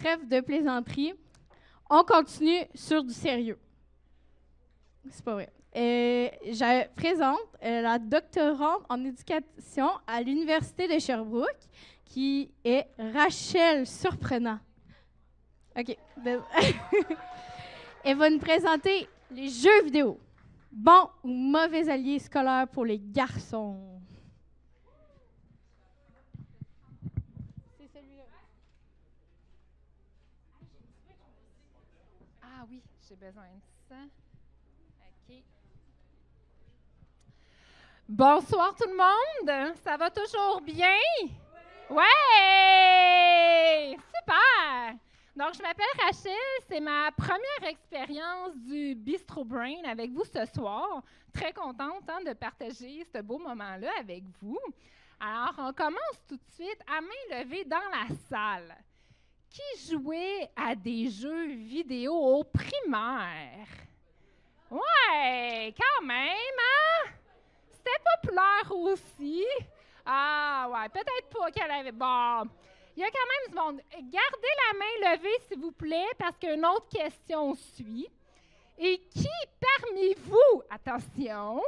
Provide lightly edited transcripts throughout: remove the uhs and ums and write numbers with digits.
trêve de plaisanterie. On continue sur du sérieux. C'est pas vrai. Je présente la doctorante en éducation à l'Université de Sherbrooke, qui est Rachel Surprenant. OK. Elle va nous présenter les jeux vidéo. Bon ou mauvais allié scolaire pour les garçons? C'est celui-là. Ah oui, j'ai besoin de ça. OK. Bonsoir tout le monde. Ça va toujours bien? Ouais! Super! Donc, je m'appelle Rachel. C'est ma première expérience du Bistro Brain avec vous ce soir. Très contente de partager ce beau moment-là avec vous. Alors, on commence tout de suite à main levée dans la salle. Qui jouait à des jeux vidéo au primaire? Ouais, quand même, hein? C'était populaire aussi. Ah, ouais, peut-être pas qu'elle avait... Bon, il y a quand même du monde. Gardez la main levée, s'il vous plaît, parce qu'une autre question suit. Et qui parmi vous, attention,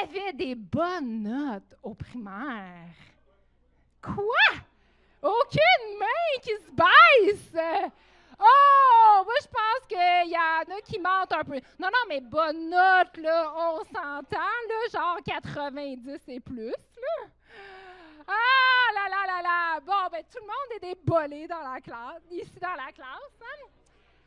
avait des bonnes notes au primaire? Quoi? Aucune main qui se baisse! Oh! Moi, je pense qu'il y en a qui mentent un peu. Non, mais bonne note, là, on s'entend, là, genre 90 et plus, là. Ah là là là là! Bon, ben tout le monde est des bolés dans la classe, ici dans la classe, hein?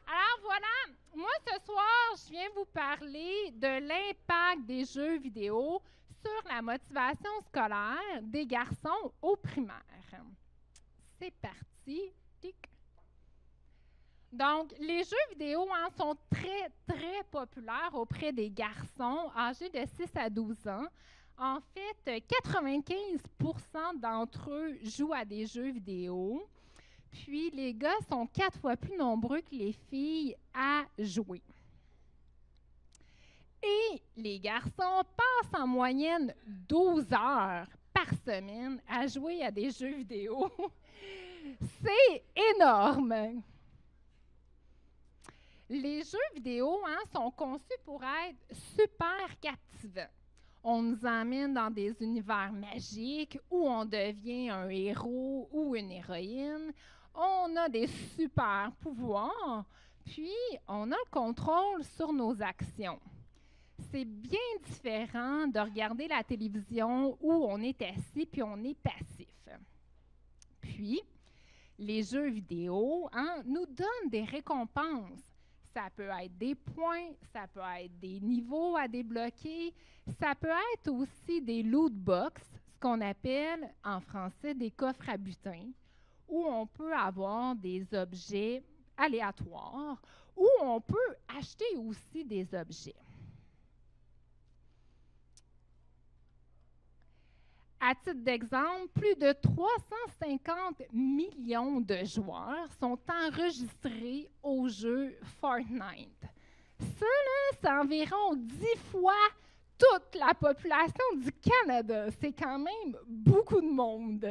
Alors voilà, moi ce soir, je viens vous parler de l'impact des jeux vidéo sur la motivation scolaire des garçons au primaire. C'est parti. Tic. Donc, les jeux vidéo sont très, très populaires auprès des garçons âgés de 6 à 12 ans. En fait, 95% d'entre eux jouent à des jeux vidéo. Puis, les gars sont 4 fois plus nombreux que les filles à jouer. Et les garçons passent en moyenne 12 heures par semaine à jouer à des jeux vidéo. C'est énorme! Les jeux vidéo sont conçus pour être super captivants. On nous emmène dans des univers magiques où on devient un héros ou une héroïne. On a des super pouvoirs, puis on a le contrôle sur nos actions. C'est bien différent de regarder la télévision où on est assis puis on est passif. Puis, les jeux vidéo nous donnent des récompenses. Ça peut être des points, ça peut être des niveaux à débloquer, ça peut être aussi des loot box, ce qu'on appelle en français des coffres à butin, où on peut avoir des objets aléatoires, où on peut acheter aussi des objets. À titre d'exemple, plus de 350 millions de joueurs sont enregistrés au jeu Fortnite. Ça, là, c'est environ 10 fois toute la population du Canada. C'est quand même beaucoup de monde.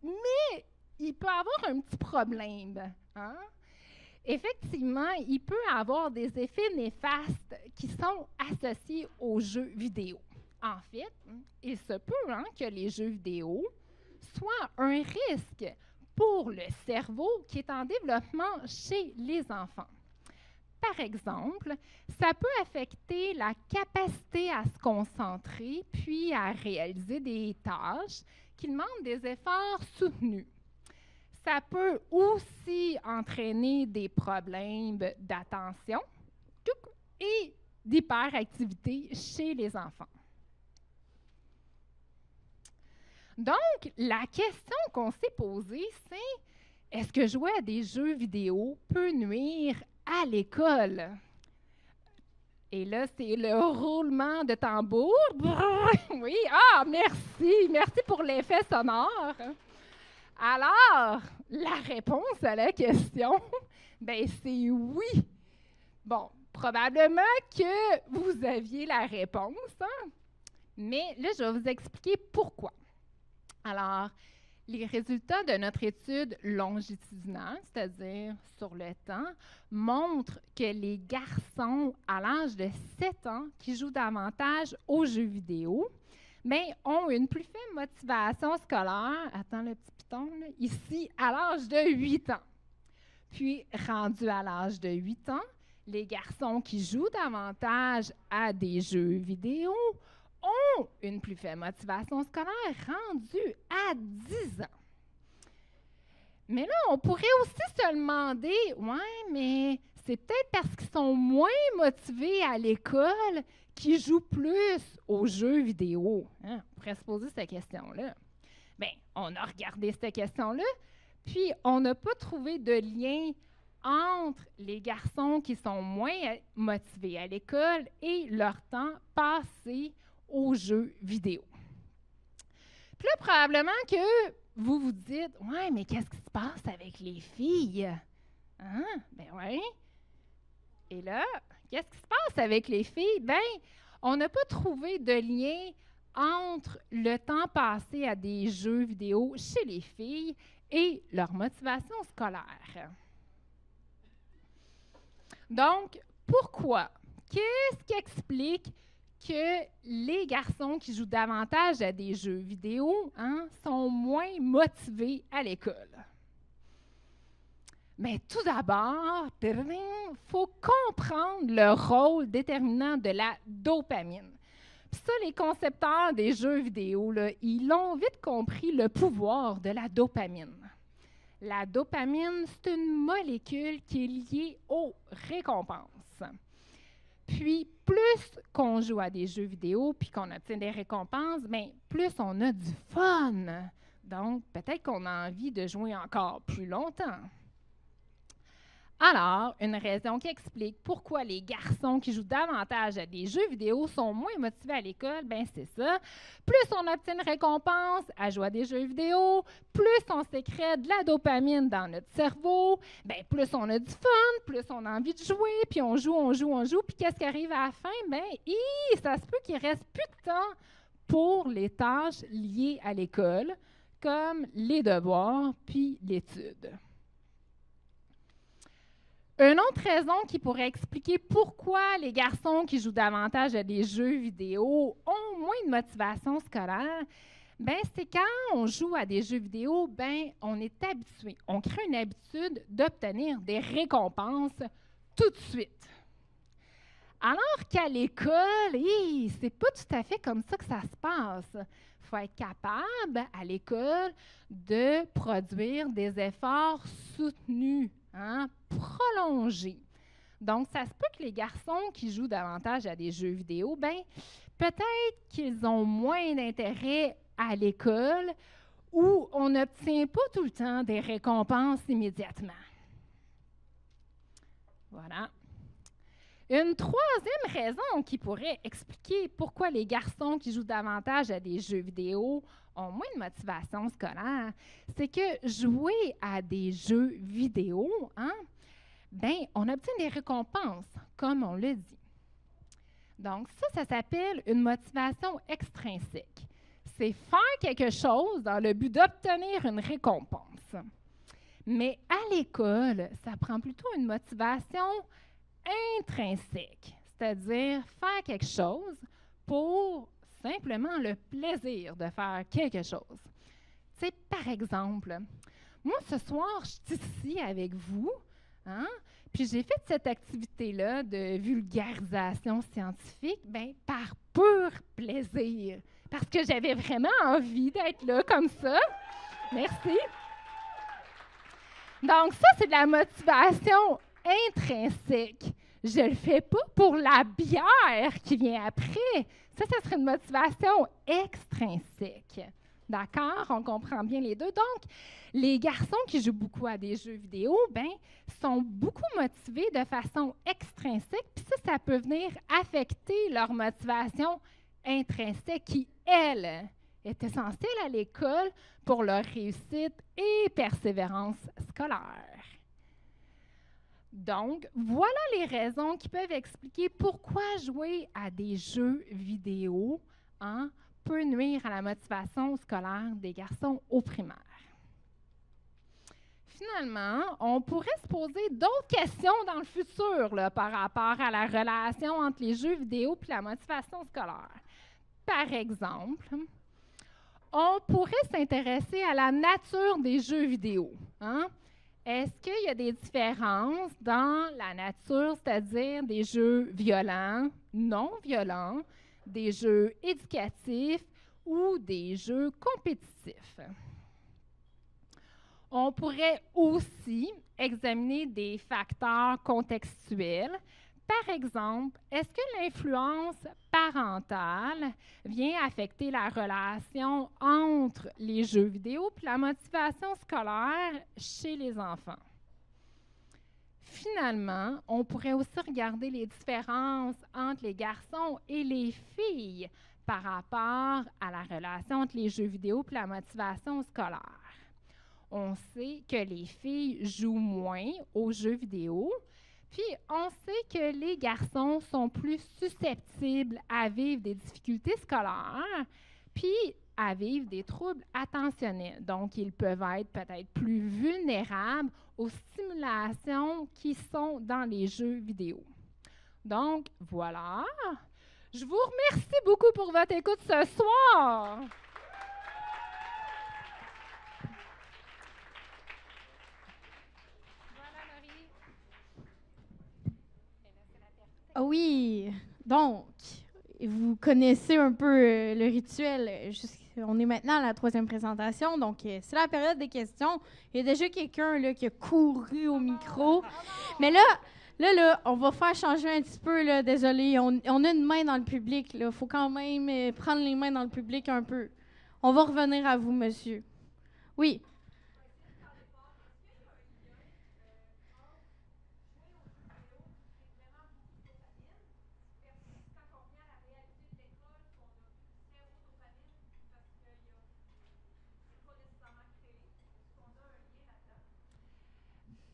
Mais il peut y avoir un petit problème, hein? Effectivement, il peut y avoir des effets néfastes qui sont associés aux jeux vidéo. En fait, il se peut que les jeux vidéo soient un risque pour le cerveau qui est en développement chez les enfants. Par exemple, ça peut affecter la capacité à se concentrer puis à réaliser des tâches qui demandent des efforts soutenus. Ça peut aussi entraîner des problèmes d'attention et d'hyperactivité chez les enfants. Donc, la question qu'on s'est posée, c'est est-ce que jouer à des jeux vidéo peut nuire à l'école? Et là, c'est le roulement de tambour. Oui, merci pour l'effet sonore. Alors, la réponse à la question, c'est oui. Bon, probablement que vous aviez la réponse, mais là, je vais vous expliquer pourquoi. Alors, les résultats de notre étude longitudinale, c'est-à-dire sur le temps, montrent que les garçons à l'âge de 7 ans qui jouent davantage aux jeux vidéo, ont une plus faible motivation scolaire, attends le petit piton, là, ici, à l'âge de 8 ans. Puis, rendu à l'âge de 8 ans, les garçons qui jouent davantage à des jeux vidéo ont une plus faible motivation scolaire rendue à 10 ans. Mais là, on pourrait aussi se demander, ouais, mais c'est peut-être parce qu'ils sont moins motivés à l'école qu'ils jouent plus aux jeux vidéo. Hein? On pourrait se poser cette question-là. Bien, on a regardé cette question-là, puis on n'a pas trouvé de lien entre les garçons qui sont moins motivés à l'école et leur temps passé aux jeux vidéo. Puis là, probablement que vous vous dites, « Ouais, mais qu'est-ce qui se passe avec les filles? » Hein? Ben oui. Et là, qu'est-ce qui se passe avec les filles? Bien, on n'a pas trouvé de lien entre le temps passé à des jeux vidéo chez les filles et leur motivation scolaire. Donc, pourquoi? Qu'est-ce qui explique que les garçons qui jouent davantage à des jeux vidéo sont moins motivés à l'école? Mais tout d'abord, il faut comprendre le rôle déterminant de la dopamine. Puis ça, les concepteurs des jeux vidéo, là, ils ont vite compris le pouvoir de la dopamine. La dopamine, c'est une molécule qui est liée aux récompenses. Puis, plus qu'on joue à des jeux vidéo puis qu'on obtient des récompenses, bien, plus on a du fun. Donc, peut-être qu'on a envie de jouer encore plus longtemps. Alors, une raison qui explique pourquoi les garçons qui jouent davantage à des jeux vidéo sont moins motivés à l'école, bien c'est ça. Plus on obtient une récompense à jouer à des jeux vidéo, plus on sécrète de la dopamine dans notre cerveau, bien plus on a du fun, plus on a envie de jouer, puis on joue, puis qu'est-ce qui arrive à la fin? Bien, ça se peut qu'il ne reste plus de temps pour les tâches liées à l'école, comme les devoirs puis l'étude. Une autre raison qui pourrait expliquer pourquoi les garçons qui jouent davantage à des jeux vidéo ont moins de motivation scolaire, ben c'est quand on joue à des jeux vidéo, ben on est habitué, on crée une habitude d'obtenir des récompenses tout de suite. Alors qu'à l'école, c'est pas tout à fait comme ça que ça se passe. Il faut être capable à l'école de produire des efforts soutenus. Prolongé. Donc, ça se peut que les garçons qui jouent davantage à des jeux vidéo, ben peut-être qu'ils ont moins d'intérêt à l'école ou on n'obtient pas tout le temps des récompenses immédiatement. Voilà. Une troisième raison qui pourrait expliquer pourquoi les garçons qui jouent davantage à des jeux vidéo ont moins de motivation scolaire, c'est que jouer à des jeux vidéo, on obtient des récompenses, comme on le dit. Donc, ça s'appelle une motivation extrinsèque. C'est faire quelque chose dans le but d'obtenir une récompense. Mais à l'école, ça prend plutôt une motivation intrinsèque, c'est-à-dire faire quelque chose pour simplement le plaisir de faire quelque chose. Tu sais, par exemple, moi, ce soir, je suis ici avec vous, puis j'ai fait cette activité-là de vulgarisation scientifique, par pur plaisir, parce que j'avais vraiment envie d'être là comme ça. Merci. Donc ça, c'est de la motivation intrinsèque. Je ne le fais pas pour la bière qui vient après. Ça serait une motivation extrinsèque. D'accord? On comprend bien les deux. Donc, les garçons qui jouent beaucoup à des jeux vidéo, sont beaucoup motivés de façon extrinsèque, puis ça peut venir affecter leur motivation intrinsèque qui, elle, est essentielle à l'école pour leur réussite et persévérance scolaire. Donc, voilà les raisons qui peuvent expliquer pourquoi jouer à des jeux vidéo peut nuire à la motivation scolaire des garçons au primaire. finalement, on pourrait se poser d'autres questions dans le futur là, par rapport à la relation entre les jeux vidéo et la motivation scolaire. Par exemple, on pourrait s'intéresser à la nature des jeux vidéo. Hein? Est-ce qu'il y a des différences dans la nature, c'est-à-dire des jeux violents, non violents, des jeux éducatifs ou des jeux compétitifs? On pourrait aussi examiner des facteurs contextuels. Par exemple, est-ce que l'influence parentale vient affecter la relation entre les jeux vidéo et la motivation scolaire chez les enfants? Finalement, on pourrait aussi regarder les différences entre les garçons et les filles par rapport à la relation entre les jeux vidéo et la motivation scolaire. On sait que les filles jouent moins aux jeux vidéo. Puis, on sait que les garçons sont plus susceptibles à vivre des difficultés scolaires, puis à vivre des troubles attentionnels. Donc, ils peuvent être peut-être plus vulnérables aux stimulations qui sont dans les jeux vidéo. Donc, voilà. Je vous remercie beaucoup pour votre écoute ce soir. Ah oui, donc, vous connaissez un peu le rituel. On est maintenant à la 3e présentation, donc c'est la période des questions. Il y a déjà quelqu'un là, qui a couru au micro. Mais là, on va faire changer un petit peu, là, désolé. On a une main dans le public. Il faut quand même prendre les mains dans le public un peu. On va revenir à vous, monsieur. Oui.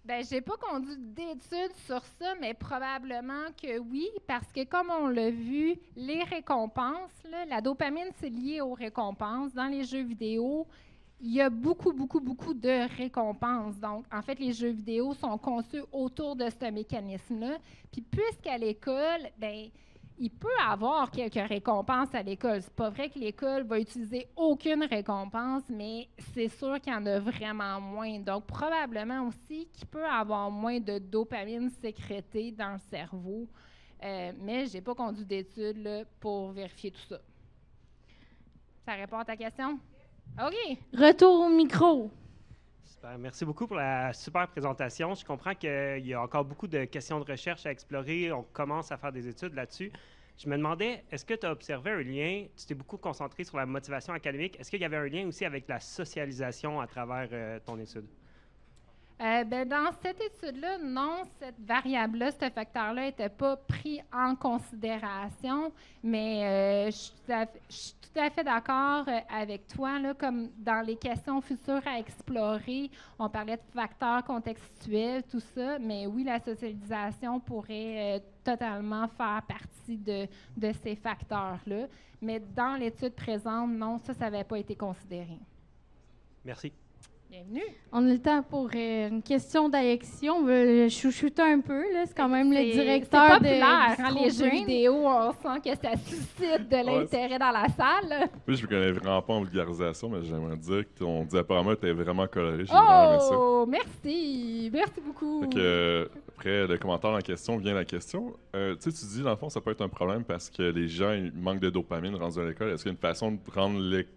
Bien, je n'ai pas conduit d'études sur ça, mais probablement que oui, parce que comme on l'a vu, les récompenses, là, la dopamine, c'est lié aux récompenses. Dans les jeux vidéo, il y a beaucoup de récompenses. Donc, en fait, les jeux vidéo sont conçus autour de ce mécanisme-là. Puis, puisqu'à l'école, bien, il peut avoir quelques récompenses à l'école. C'est pas vrai que l'école va utiliser aucune récompense, mais c'est sûr qu'il y en a vraiment moins. Donc, probablement aussi qu'il peut avoir moins de dopamine sécrétée dans le cerveau. Mais je n'ai pas conduit d'études là, pour vérifier tout ça. Ça répond à ta question? OK. Retour au micro. Super. Merci beaucoup pour la super présentation. Je comprends qu'il y a encore beaucoup de questions de recherche à explorer. On commence à faire des études là-dessus. Je me demandais, est-ce que tu as observé un lien, tu t'es beaucoup concentré sur la motivation académique, est-ce qu'il y avait un lien aussi avec la socialisation à travers ton étude? Ben, dans cette étude-là, non, cette variable-là, ce facteur-là n'était pas pris en considération, mais je suis tout à fait d'accord avec toi, là, comme dans les questions futures à explorer, on parlait de facteurs contextuels, tout ça, mais oui, la socialisation pourrait totalement faire partie de ces facteurs-là, mais dans l'étude présente, non, ça n'avait pas été considéré. Merci. Bienvenue. On a le temps pour une question d'Alexis. On veut chouchouter un peu. C'est quand même le directeur de... C'est populaire, les jeux vidéo. On sent que ça suscite de l'intérêt dans la salle. Oui, je ne connais vraiment pas en vulgarisation, mais j'aimerais dire que ton diaporama était vraiment coloré. J'ai vraiment aimé ça. Oh, merci. Merci beaucoup. Fait que, après le commentaire en question vient la question. Tu dis, dans le fond, ça peut être un problème parce que les gens ils manquent de dopamine rendus à l'école. Est-ce qu'il y a une façon de rendre l'école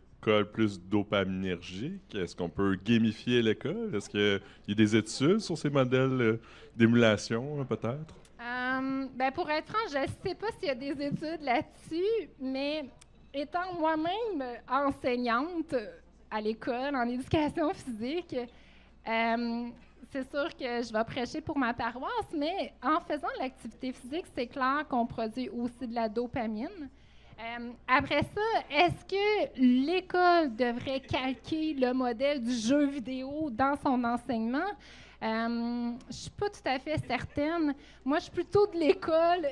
plus dopaminergique? Est-ce qu'on peut gamifier l'école? Est-ce qu'il y a des études sur ces modèles d'émulation, peut-être? Ben pour être franc, je ne sais pas s'il y a des études là-dessus, mais étant moi-même enseignante à l'école en éducation physique, c'est sûr que je vais prêcher pour ma paroisse, mais en faisant l'activité physique, c'est clair qu'on produit aussi de la dopamine. Après ça, est-ce que l'école devrait calquer le modèle du jeu vidéo dans son enseignement? Je suis pas tout à fait certaine. Moi, je suis plutôt de l'école.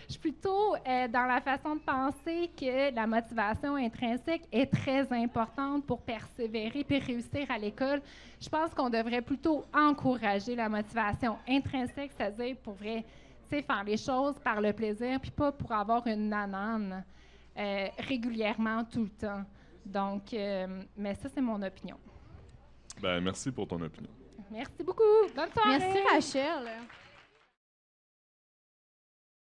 Je suis plutôt dans la façon de penser que la motivation intrinsèque est très importante pour persévérer et réussir à l'école. Je pense qu'on devrait plutôt encourager la motivation intrinsèque, c'est-à-dire pour vrai, faire les choses par le plaisir, puis pas pour avoir une nanane régulièrement tout le temps. Donc, mais ça, c'est mon opinion. Ben, merci pour ton opinion. Merci beaucoup. Bonne soirée. Merci, Rachel.